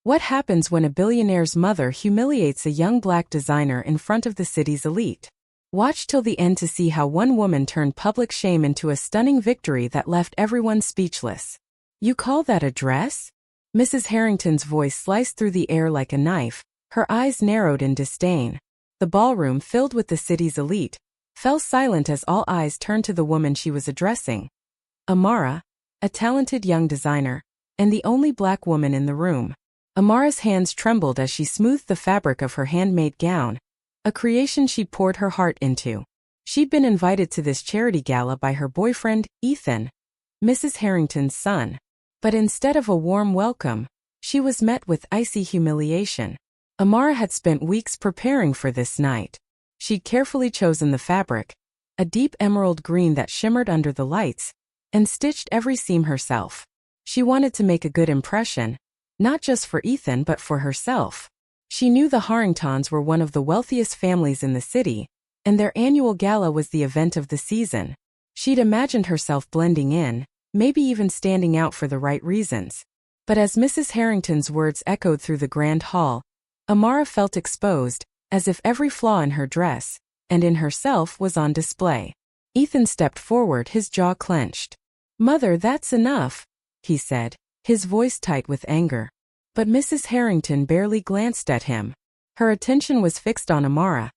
What happens when a billionaire's mother humiliates a young black designer in front of the city's elite? Watch till the end to see how one woman turned public shame into a stunning victory that left everyone speechless. You call that a dress? Mrs. Harrington's voice sliced through the air like a knife, her eyes narrowed in disdain. The ballroom, filled with the city's elite, fell silent as all eyes turned to the woman she was addressing. Amara, a talented young designer, and the only black woman in the room. Amara's hands trembled as she smoothed the fabric of her handmade gown, a creation she'd poured her heart into. She'd been invited to this charity gala by her boyfriend, Ethan, Mrs. Harrington's son. But instead of a warm welcome, she was met with icy humiliation. Amara had spent weeks preparing for this night. She'd carefully chosen the fabric, a deep emerald green that shimmered under the lights, and stitched every seam herself. She wanted to make a good impression, not just for Ethan but for herself. She knew the Harringtons were one of the wealthiest families in the city, and their annual gala was the event of the season. She'd imagined herself blending in, maybe even standing out for the right reasons. But as Mrs. Harrington's words echoed through the grand hall, Amara felt exposed, as if every flaw in her dress, and in herself, was on display. Ethan stepped forward, his jaw clenched. "Mother, that's enough," he said, his voice tight with anger. But Mrs. Harrington barely glanced at him. Her attention was fixed on Amara.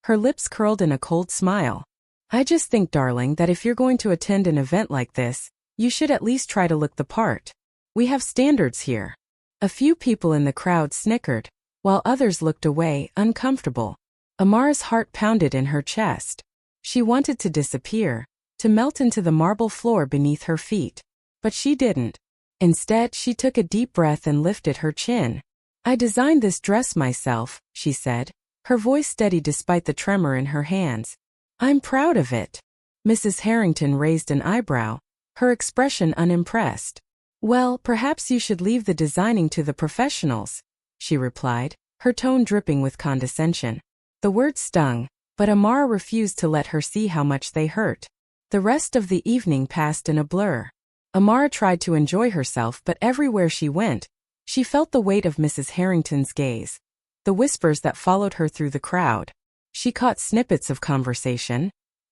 Her lips curled in a cold smile. "I just think, darling, that if you're going to attend an event like this, you should at least try to look the part. We have standards here." A few people in the crowd snickered, while others looked away, uncomfortable. Amara's heart pounded in her chest. She wanted to disappear, to melt into the marble floor beneath her feet. But she didn't. Instead, she took a deep breath and lifted her chin. "I designed this dress myself," she said, her voice steady despite the tremor in her hands. "I'm proud of it." Mrs. Harrington raised an eyebrow, her expression unimpressed. "Well, perhaps you should leave the designing to the professionals," she replied, her tone dripping with condescension. The words stung, but Amara refused to let her see how much they hurt. The rest of the evening passed in a blur. Amara tried to enjoy herself, but everywhere she went, she felt the weight of Mrs. Harrington's gaze, the whispers that followed her through the crowd. She caught snippets of conversation.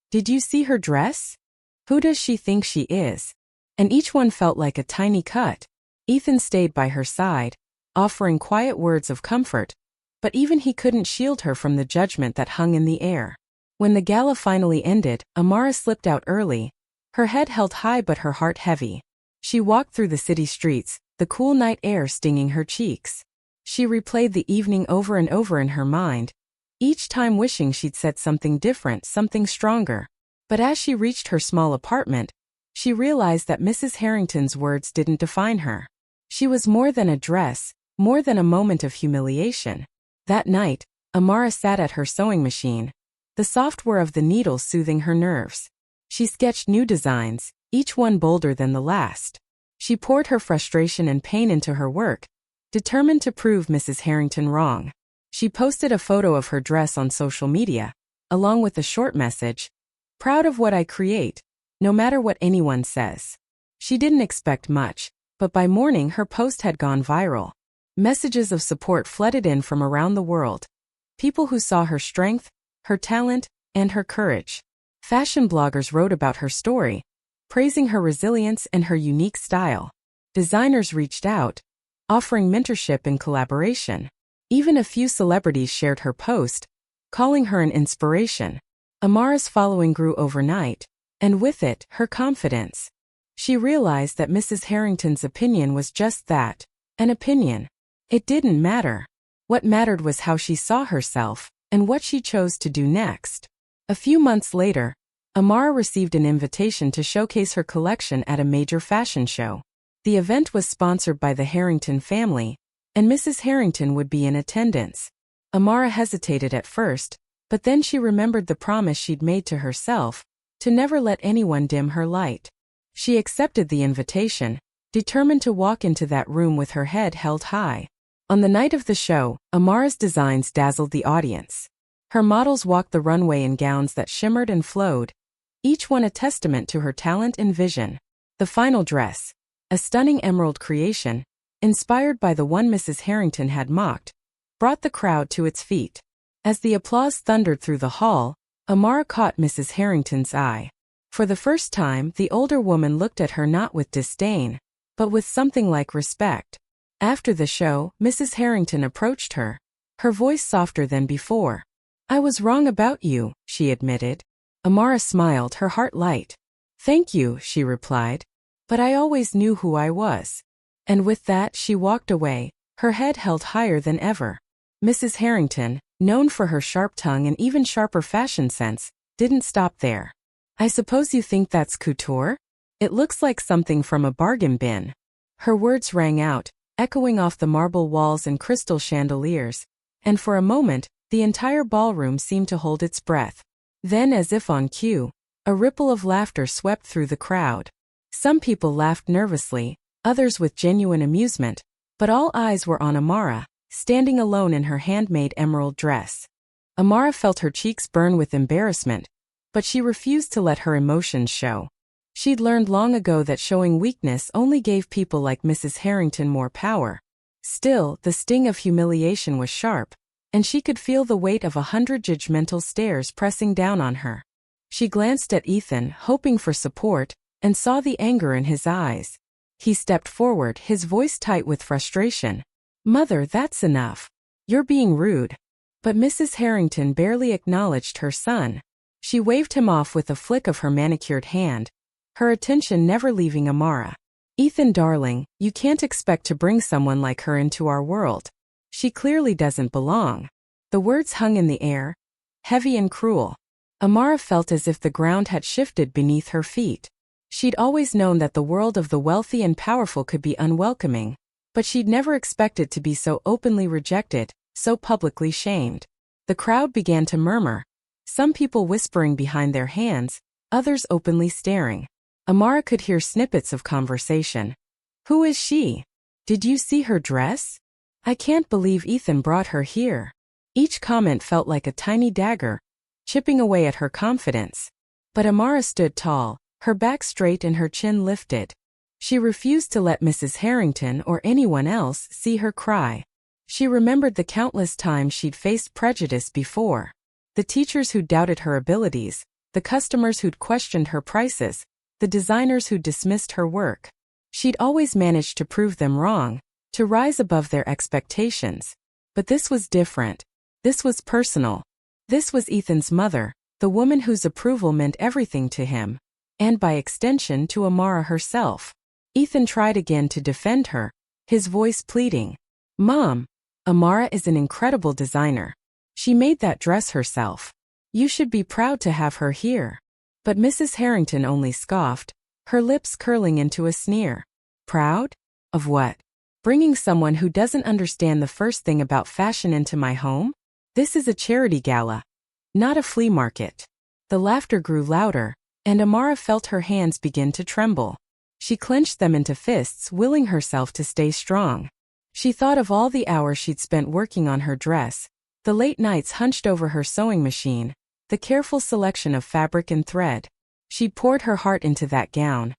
"Did you see her dress? Who does she think she is?" And each one felt like a tiny cut. Ethan stayed by her side, offering quiet words of comfort, but even he couldn't shield her from the judgment that hung in the air. When the gala finally ended, Amara slipped out early, her head held high but her heart heavy. She walked through the city streets, the cool night air stinging her cheeks. She replayed the evening over and over in her mind, each time wishing she'd said something different, something stronger. But as she reached her small apartment, she realized that Mrs. Harrington's words didn't define her. She was more than a dress, more than a moment of humiliation. That night, Amara sat at her sewing machine, the soft whir of the needle soothing her nerves. She sketched new designs, each one bolder than the last. She poured her frustration and pain into her work, determined to prove Mrs. Harrington wrong. She posted a photo of her dress on social media, along with a short message, "Proud of what I create, no matter what anyone says." She didn't expect much, but by morning her post had gone viral. Messages of support flooded in from around the world. People who saw her strength, her talent, and her courage. Fashion bloggers wrote about her story, praising her resilience and her unique style. Designers reached out, offering mentorship and collaboration. Even a few celebrities shared her post, calling her an inspiration. Amara's following grew overnight, and with it, her confidence. She realized that Mrs. Harrington's opinion was just that, an opinion. It didn't matter. What mattered was how she saw herself, and what she chose to do next. A few months later, Amara received an invitation to showcase her collection at a major fashion show. The event was sponsored by the Harrington family, and Mrs. Harrington would be in attendance. Amara hesitated at first, but then she remembered the promise she'd made to herself, to never let anyone dim her light. She accepted the invitation, determined to walk into that room with her head held high. On the night of the show, Amara's designs dazzled the audience. Her models walked the runway in gowns that shimmered and flowed, each one a testament to her talent and vision. The final dress, a stunning emerald creation, inspired by the one Mrs. Harrington had mocked, brought the crowd to its feet. As the applause thundered through the hall, Amara caught Mrs. Harrington's eye. For the first time, the older woman looked at her not with disdain, but with something like respect. After the show, Mrs. Harrington approached her, her voice softer than before. "I was wrong about you," she admitted. Amara smiled, her heart light. "Thank you," she replied. "But I always knew who I was." And with that she walked away, her head held higher than ever. Mrs. Harrington, known for her sharp tongue and even sharper fashion sense, didn't stop there. "I suppose you think that's couture? It looks like something from a bargain bin." Her words rang out, echoing off the marble walls and crystal chandeliers, and for a moment, the entire ballroom seemed to hold its breath. Then, as if on cue, a ripple of laughter swept through the crowd. Some people laughed nervously, others with genuine amusement, but all eyes were on Amara, standing alone in her handmade emerald dress. Amara felt her cheeks burn with embarrassment, but she refused to let her emotions show. She'd learned long ago that showing weakness only gave people like Mrs. Harrington more power. Still, the sting of humiliation was sharp, and she could feel the weight of 100 judgmental stares pressing down on her. She glanced at Ethan, hoping for support, and saw the anger in his eyes. He stepped forward, his voice tight with frustration. "Mother, that's enough. You're being rude." But Mrs. Harrington barely acknowledged her son. She waved him off with a flick of her manicured hand, her attention never leaving Amara. "Ethan, darling, you can't expect to bring someone like her into our world. She clearly doesn't belong." The words hung in the air, heavy and cruel. Amara felt as if the ground had shifted beneath her feet. She'd always known that the world of the wealthy and powerful could be unwelcoming, but she'd never expected to be so openly rejected, so publicly shamed. The crowd began to murmur, some people whispering behind their hands, others openly staring. Amara could hear snippets of conversation. "Who is she? Did you see her dress? I can't believe Ethan brought her here." Each comment felt like a tiny dagger, chipping away at her confidence. But Amara stood tall, her back straight and her chin lifted. She refused to let Mrs. Harrington or anyone else see her cry. She remembered the countless times she'd faced prejudice before. The teachers who'd doubted her abilities, the customers who'd questioned her prices, the designers who'd dismissed her work. She'd always managed to prove them wrong, to rise above their expectations. But this was different. This was personal. This was Ethan's mother, the woman whose approval meant everything to him, and by extension to Amara herself. Ethan tried again to defend her, his voice pleading. "Mom, Amara is an incredible designer. She made that dress herself. You should be proud to have her here." But Mrs. Harrington only scoffed, her lips curling into a sneer. "Proud? Of what? Bringing someone who doesn't understand the first thing about fashion into my home? This is a charity gala, not a flea market." The laughter grew louder, and Amara felt her hands begin to tremble. She clenched them into fists, willing herself to stay strong. She thought of all the hours she'd spent working on her dress, the late nights hunched over her sewing machine, the careful selection of fabric and thread. She poured her heart into that gown,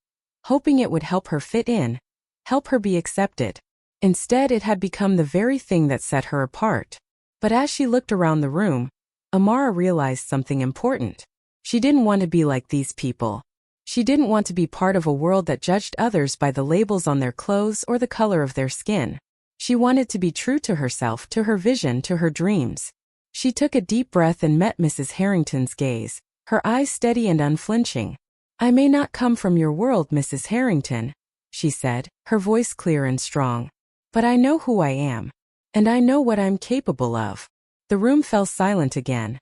hoping it would help her fit in, help her be accepted. Instead, it had become the very thing that set her apart. But as she looked around the room, Amara realized something important. She didn't want to be like these people. She didn't want to be part of a world that judged others by the labels on their clothes or the color of their skin. She wanted to be true to herself, to her vision, to her dreams. She took a deep breath and met Mrs. Harrington's gaze, her eyes steady and unflinching. "I may not come from your world, Mrs. Harrington," she said, her voice clear and strong. "But I know who I am. And I know what I'm capable of." The room fell silent again,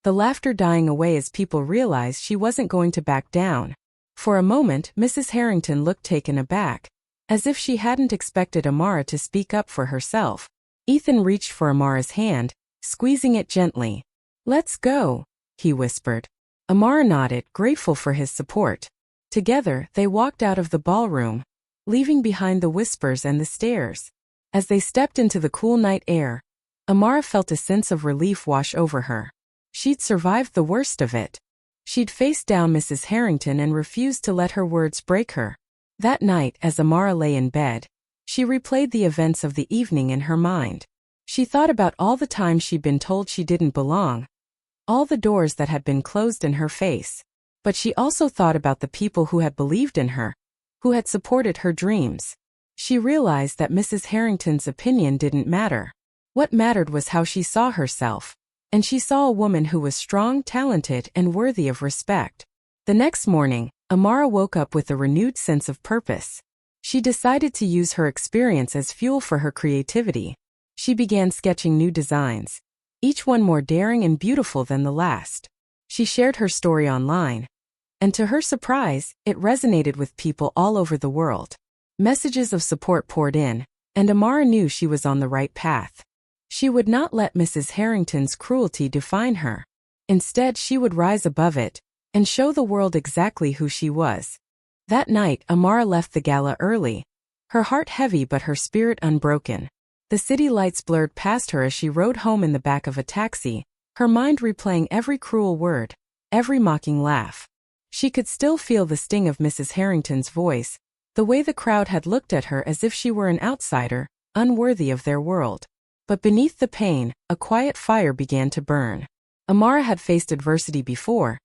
the laughter dying away as people realized she wasn't going to back down. For a moment, Mrs. Harrington looked taken aback, as if she hadn't expected Amara to speak up for herself. Ethan reached for Amara's hand, squeezing it gently. "Let's go," he whispered. Amara nodded, grateful for his support. Together, they walked out of the ballroom, leaving behind the whispers and the stares. As they stepped into the cool night air, Amara felt a sense of relief wash over her. She'd survived the worst of it. She'd faced down Mrs. Harrington and refused to let her words break her. That night, as Amara lay in bed, She replayed the events of the evening in her mind. She thought about all the times she'd been told she didn't belong, all the doors that had been closed in her face. But she also thought about the people who had believed in her, who had supported her dreams. She realized that Mrs. Harrington's opinion didn't matter. What mattered was how she saw herself. And she saw a woman who was strong, talented, and worthy of respect. The next morning, Amara woke up with a renewed sense of purpose. She decided to use her experience as fuel for her creativity. She began sketching new designs, each one more daring and beautiful than the last. She shared her story online, and to her surprise, it resonated with people all over the world. Messages of support poured in, and Amara knew she was on the right path. She would not let Mrs. Harrington's cruelty define her. Instead, she would rise above it and show the world exactly who she was. That night, Amara left the gala early, her heart heavy but her spirit unbroken. The city lights blurred past her as she rode home in the back of a taxi, her mind replaying every cruel word, every mocking laugh. She could still feel the sting of Mrs. Harrington's voice, the way the crowd had looked at her as if she were an outsider, unworthy of their world. But beneath the pain, a quiet fire began to burn. Amara had faced adversity before,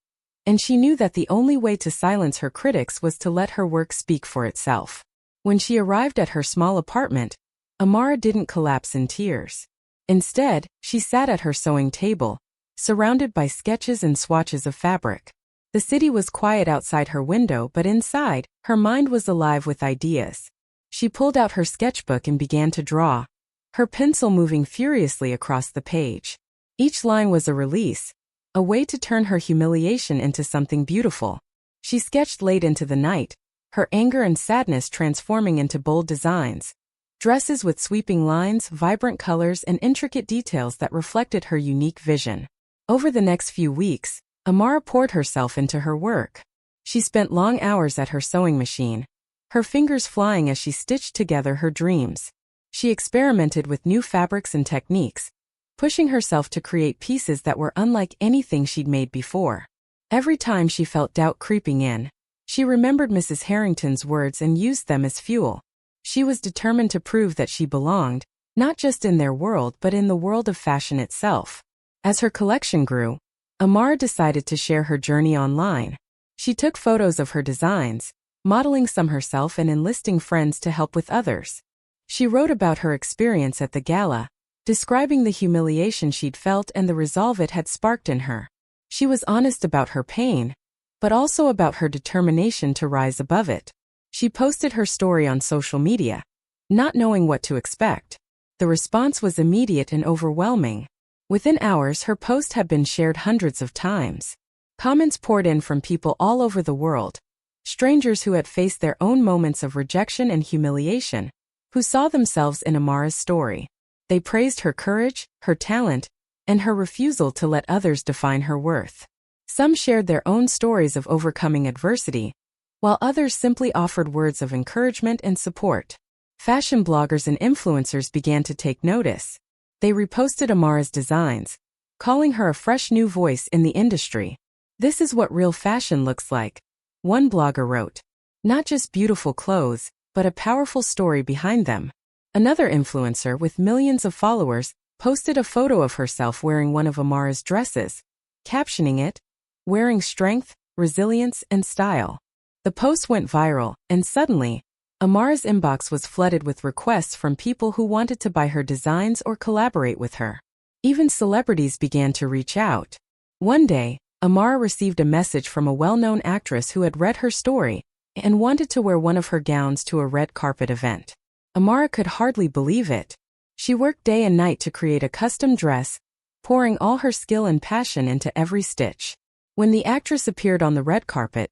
and she knew that the only way to silence her critics was to let her work speak for itself. When she arrived at her small apartment, Amara didn't collapse in tears. Instead, she sat at her sewing table, surrounded by sketches and swatches of fabric. The city was quiet outside her window, but inside, her mind was alive with ideas. She pulled out her sketchbook and began to draw, her pencil moving furiously across the page. Each line was a release, a way to turn her humiliation into something beautiful. She sketched late into the night, her anger and sadness transforming into bold designs. Dresses with sweeping lines, vibrant colors, and intricate details that reflected her unique vision. Over the next few weeks, Amara poured herself into her work. She spent long hours at her sewing machine, her fingers flying as she stitched together her dreams. She experimented with new fabrics and techniques, pushing herself to create pieces that were unlike anything she'd made before. Every time she felt doubt creeping in, she remembered Mrs. Harrington's words and used them as fuel. She was determined to prove that she belonged, not just in their world but in the world of fashion itself. As her collection grew, Amara decided to share her journey online. She took photos of her designs, modeling some herself and enlisting friends to help with others. She wrote about her experience at the gala, describing the humiliation she'd felt and the resolve it had sparked in her. She was honest about her pain, but also about her determination to rise above it. She posted her story on social media, not knowing what to expect. The response was immediate and overwhelming. Within hours, her post had been shared hundreds of times. Comments poured in from people all over the world, strangers who had faced their own moments of rejection and humiliation, who saw themselves in Amara's story. They praised her courage, her talent, and her refusal to let others define her worth. Some shared their own stories of overcoming adversity, while others simply offered words of encouragement and support. Fashion bloggers and influencers began to take notice. They reposted Amara's designs, calling her a fresh new voice in the industry. "This is what real fashion looks like," one blogger wrote. "Not just beautiful clothes, but a powerful story behind them." Another influencer with millions of followers posted a photo of herself wearing one of Amara's dresses, captioning it, "Wearing strength, resilience, and style." The post went viral, and suddenly, Amara's inbox was flooded with requests from people who wanted to buy her designs or collaborate with her. Even celebrities began to reach out. One day, Amara received a message from a well-known actress who had read her story and wanted to wear one of her gowns to a red carpet event. Amara could hardly believe it. She worked day and night to create a custom dress, pouring all her skill and passion into every stitch. When the actress appeared on the red carpet,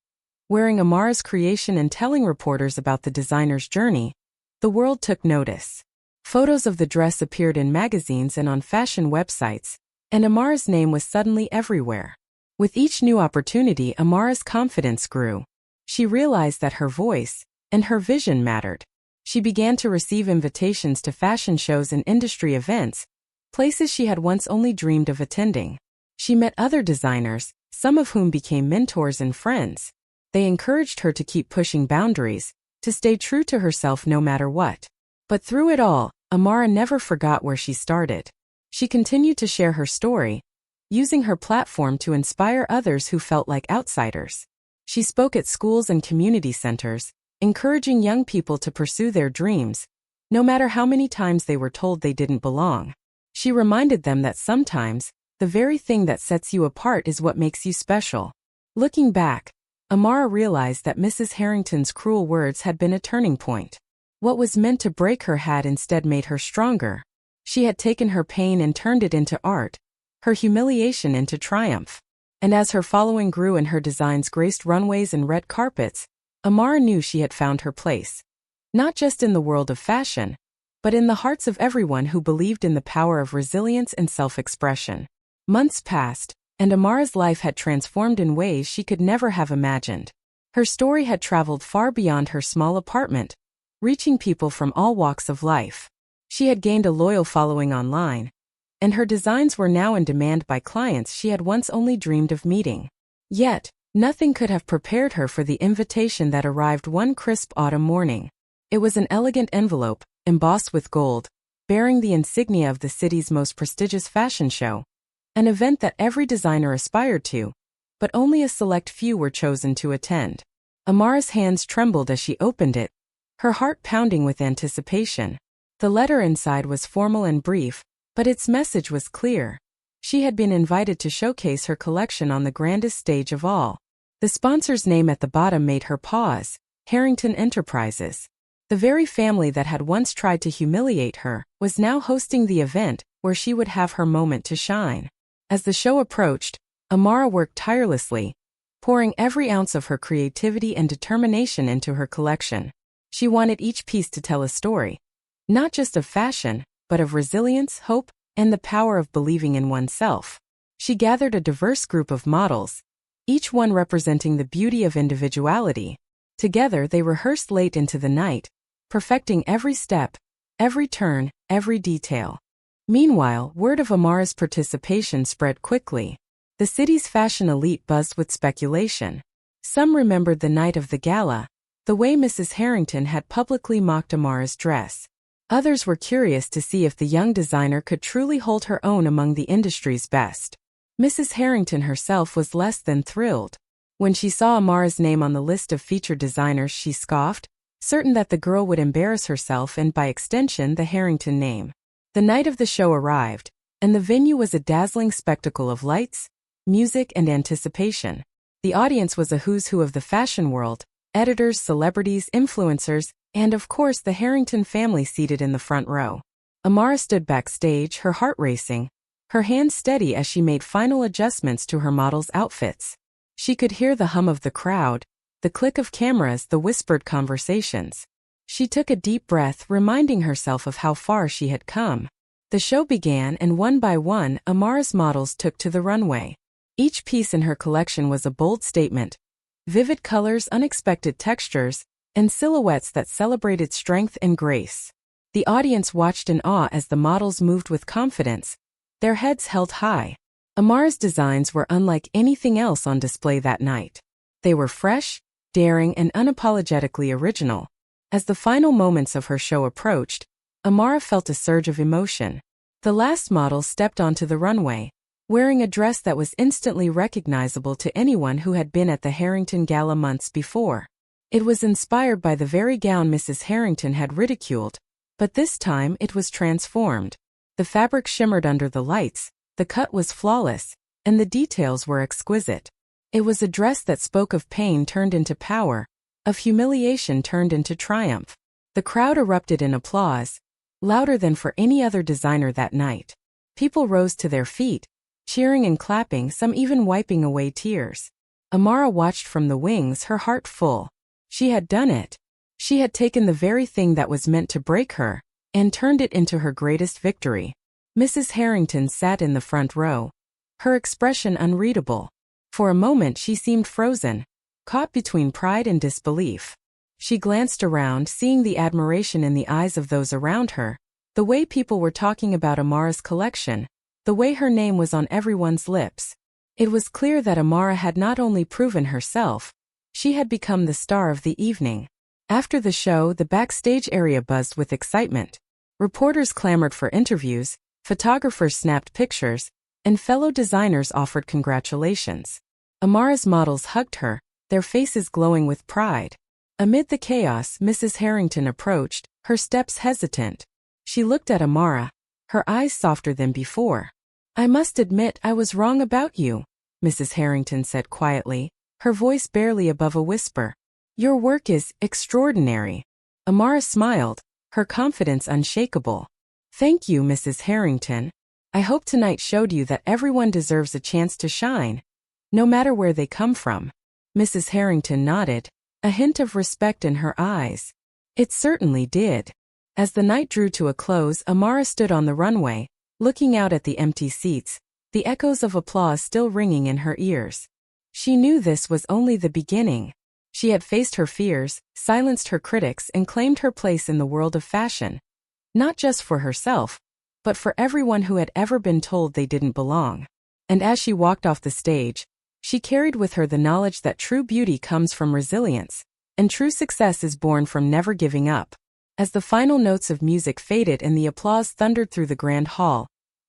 wearing Amara's creation and telling reporters about the designer's journey, the world took notice. Photos of the dress appeared in magazines and on fashion websites, and Amara's name was suddenly everywhere. With each new opportunity, Amara's confidence grew. She realized that her voice and her vision mattered. She began to receive invitations to fashion shows and industry events, places she had once only dreamed of attending. She met other designers, some of whom became mentors and friends. They encouraged her to keep pushing boundaries, to stay true to herself no matter what. But through it all, Amara never forgot where she started. She continued to share her story, using her platform to inspire others who felt like outsiders. She spoke at schools and community centers, encouraging young people to pursue their dreams, no matter how many times they were told they didn't belong. She reminded them that sometimes, the very thing that sets you apart is what makes you special. Looking back, Amara realized that Mrs. Harrington's cruel words had been a turning point. What was meant to break her had instead made her stronger. She had taken her pain and turned it into art, her humiliation into triumph. And as her following grew and her designs graced runways and red carpets, Amara knew she had found her place. Not just in the world of fashion, but in the hearts of everyone who believed in the power of resilience and self-expression. Months passed, and Amara's life had transformed in ways she could never have imagined. Her story had traveled far beyond her small apartment, reaching people from all walks of life. She had gained a loyal following online, and her designs were now in demand by clients she had once only dreamed of meeting. Yet, nothing could have prepared her for the invitation that arrived one crisp autumn morning. It was an elegant envelope, embossed with gold, bearing the insignia of the city's most prestigious fashion show, an event that every designer aspired to, but only a select few were chosen to attend. Amara's hands trembled as she opened it, her heart pounding with anticipation. The letter inside was formal and brief, but its message was clear. She had been invited to showcase her collection on the grandest stage of all. The sponsor's name at the bottom made her pause: Harrington Enterprises. The very family that had once tried to humiliate her was now hosting the event where she would have her moment to shine. As the show approached, Amara worked tirelessly, pouring every ounce of her creativity and determination into her collection. She wanted each piece to tell a story, not just of fashion, but of resilience, hope, and the power of believing in oneself. She gathered a diverse group of models, each one representing the beauty of individuality. Together they rehearsed late into the night, perfecting every step, every turn, every detail. Meanwhile, word of Amara's participation spread quickly. The city's fashion elite buzzed with speculation. Some remembered the night of the gala, the way Mrs. Harrington had publicly mocked Amara's dress. Others were curious to see if the young designer could truly hold her own among the industry's best. Mrs. Harrington herself was less than thrilled. When she saw Amara's name on the list of featured designers, she scoffed, certain that the girl would embarrass herself and by extension the Harrington name. The night of the show arrived, and the venue was a dazzling spectacle of lights, music, and anticipation. The audience was a who's who of the fashion world: editors, celebrities, influencers, and of course the Harrington family seated in the front row. Amara stood backstage, her heart racing, her hands steady as she made final adjustments to her models' outfits. She could hear the hum of the crowd, the click of cameras, the whispered conversations. She took a deep breath, reminding herself of how far she had come. The show began, and one by one, Amara's models took to the runway. Each piece in her collection was a bold statement: vivid colors, unexpected textures, and silhouettes that celebrated strength and grace. The audience watched in awe as the models moved with confidence, their heads held high. Amara's designs were unlike anything else on display that night. They were fresh, daring, and unapologetically original. As the final moments of her show approached, Amara felt a surge of emotion. The last model stepped onto the runway, wearing a dress that was instantly recognizable to anyone who had been at the Harrington Gala months before. It was inspired by the very gown Mrs. Harrington had ridiculed, but this time it was transformed. The fabric shimmered under the lights, the cut was flawless, and the details were exquisite. It was a dress that spoke of pain turned into power, of humiliation turned into triumph. The crowd erupted in applause, louder than for any other designer that night. People rose to their feet, cheering and clapping, some even wiping away tears. Amara watched from the wings, her heart full. She had done it. She had taken the very thing that was meant to break her, and turned it into her greatest victory. Mrs. Harrington sat in the front row, her expression unreadable. For a moment she seemed frozen, caught between pride and disbelief. She glanced around, seeing the admiration in the eyes of those around her, the way people were talking about Amara's collection, the way her name was on everyone's lips. It was clear that Amara had not only proven herself, she had become the star of the evening. After the show, the backstage area buzzed with excitement. Reporters clamored for interviews, photographers snapped pictures, and fellow designers offered congratulations. Amara's models hugged her, their faces glowing with pride. Amid the chaos, Mrs. Harrington approached, her steps hesitant. She looked at Amara, her eyes softer than before. "I must admit I was wrong about you," Mrs. Harrington said quietly, her voice barely above a whisper. "Your work is extraordinary." Amara smiled, her confidence unshakable. "Thank you, Mrs. Harrington. I hope tonight showed you that everyone deserves a chance to shine, no matter where they come from." Mrs. Harrington nodded, a hint of respect in her eyes. It certainly did. As the night drew to a close, Amara stood on the runway, looking out at the empty seats, the echoes of applause still ringing in her ears. She knew this was only the beginning. She had faced her fears, silenced her critics, and claimed her place in the world of fashion. Not just for herself, but for everyone who had ever been told they didn't belong. And as she walked off the stage, she carried with her the knowledge that true beauty comes from resilience, and true success is born from never giving up. As the final notes of music faded and the applause thundered through the grand hall,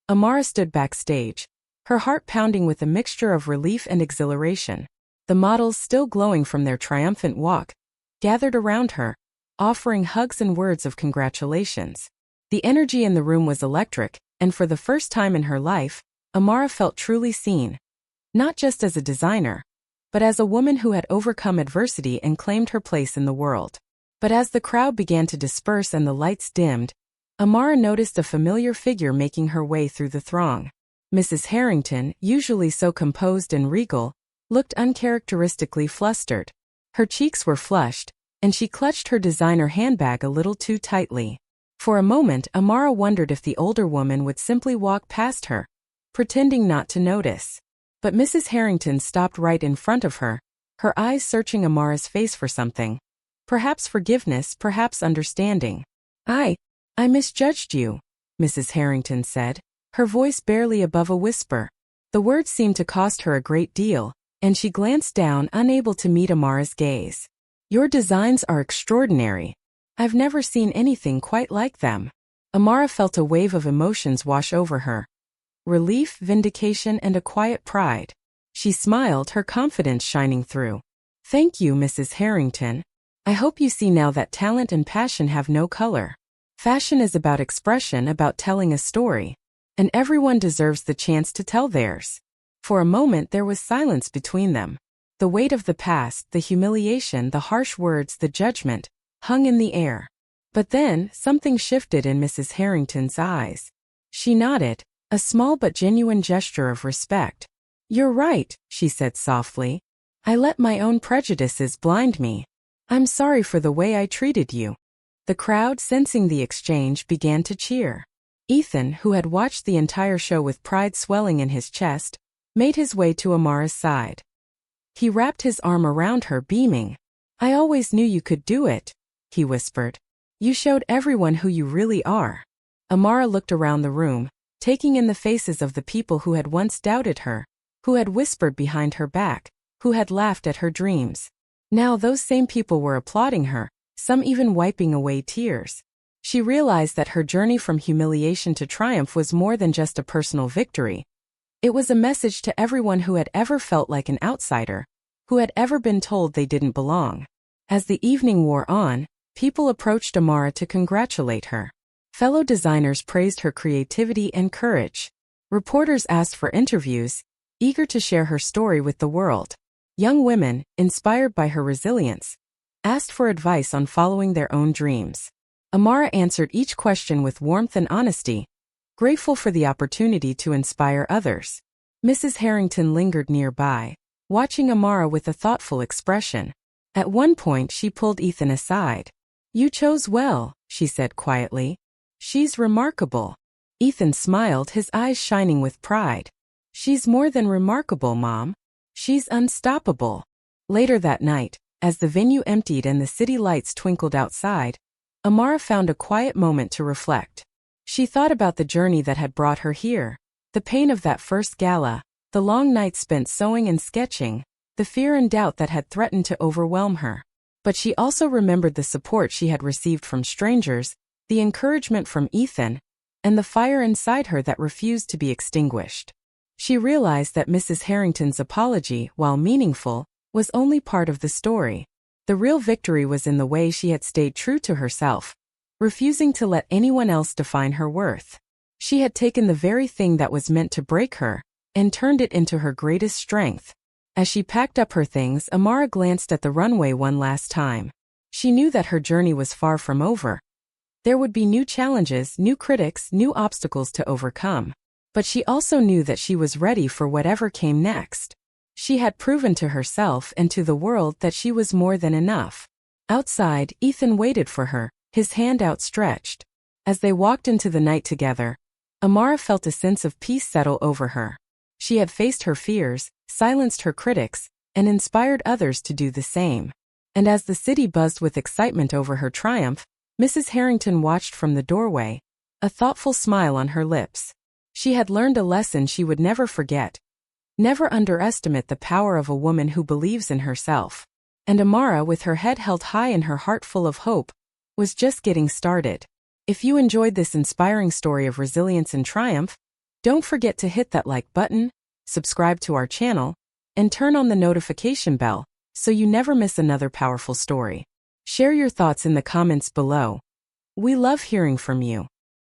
Amara stood backstage, her heart pounding with a mixture of relief and exhilaration. The models, still glowing from their triumphant walk, gathered around her, offering hugs and words of congratulations. The energy in the room was electric, and for the first time in her life, Amara felt truly seen. Not just as a designer, but as a woman who had overcome adversity and claimed her place in the world. But as the crowd began to disperse and the lights dimmed, Amara noticed a familiar figure making her way through the throng. Mrs. Harrington, usually so composed and regal, looked uncharacteristically flustered. Her cheeks were flushed, and she clutched her designer handbag a little too tightly. For a moment, Amara wondered if the older woman would simply walk past her, pretending not to notice. But Mrs. Harrington stopped right in front of her, her eyes searching Amara's face for something. Perhaps forgiveness, perhaps understanding. I misjudged you," Mrs. Harrington said, her voice barely above a whisper. The words seemed to cost her a great deal, and she glanced down, unable to meet Amara's gaze. "Your designs are extraordinary. I've never seen anything quite like them." Amara felt a wave of emotions wash over her. Relief, vindication, and a quiet pride. She smiled, her confidence shining through. "Thank you, Mrs. Harrington. I hope you see now that talent and passion have no color. Fashion is about expression, about telling a story, and everyone deserves the chance to tell theirs." For a moment there was silence between them. The weight of the past, the humiliation, the harsh words, the judgment, hung in the air. But then, something shifted in Mrs. Harrington's eyes. She nodded, a small but genuine gesture of respect. "You're right," she said softly. "I let my own prejudices blind me. I'm sorry for the way I treated you." The crowd, sensing the exchange, began to cheer. Ethan, who had watched the entire show with pride swelling in his chest, made his way to Amara's side. He wrapped his arm around her, beaming. "I always knew you could do it," he whispered. "You showed everyone who you really are." Amara looked around the room, taking in the faces of the people who had once doubted her, who had whispered behind her back, who had laughed at her dreams. Now those same people were applauding her, some even wiping away tears. She realized that her journey from humiliation to triumph was more than just a personal victory. It was a message to everyone who had ever felt like an outsider, who had ever been told they didn't belong. As the evening wore on, people approached Amara to congratulate her. Fellow designers praised her creativity and courage. Reporters asked for interviews, eager to share her story with the world. Young women, inspired by her resilience, asked for advice on following their own dreams. Amara answered each question with warmth and honesty, grateful for the opportunity to inspire others. Mrs. Harrington lingered nearby, watching Amara with a thoughtful expression. At one point she pulled Ethan aside. "You chose well," she said quietly. "She's remarkable." Ethan smiled, his eyes shining with pride. "She's more than remarkable, Mom. She's unstoppable." Later that night, as the venue emptied and the city lights twinkled outside, Amara found a quiet moment to reflect. She thought about the journey that had brought her here, the pain of that first gala, the long nights spent sewing and sketching, the fear and doubt that had threatened to overwhelm her. But she also remembered the support she had received from strangers, the encouragement from Ethan, and the fire inside her that refused to be extinguished. She realized that Mrs. Harrington's apology, while meaningful, was only part of the story. The real victory was in the way she had stayed true to herself, refusing to let anyone else define her worth. She had taken the very thing that was meant to break her, and turned it into her greatest strength. As she packed up her things, Amara glanced at the runway one last time. She knew that her journey was far from over. There would be new challenges, new critics, new obstacles to overcome. But she also knew that she was ready for whatever came next. She had proven to herself and to the world that she was more than enough. Outside, Ethan waited for her, his hand outstretched. As they walked into the night together, Amara felt a sense of peace settle over her. She had faced her fears, silenced her critics, and inspired others to do the same. And as the city buzzed with excitement over her triumph, Mrs. Harrington watched from the doorway, a thoughtful smile on her lips. She had learned a lesson she would never forget. Never underestimate the power of a woman who believes in herself. And Amara, with her head held high and her heart full of hope, was just getting started. If you enjoyed this inspiring story of resilience and triumph, don't forget to hit that like button, subscribe to our channel, and turn on the notification bell so you never miss another powerful story. Share your thoughts in the comments below. We love hearing from you.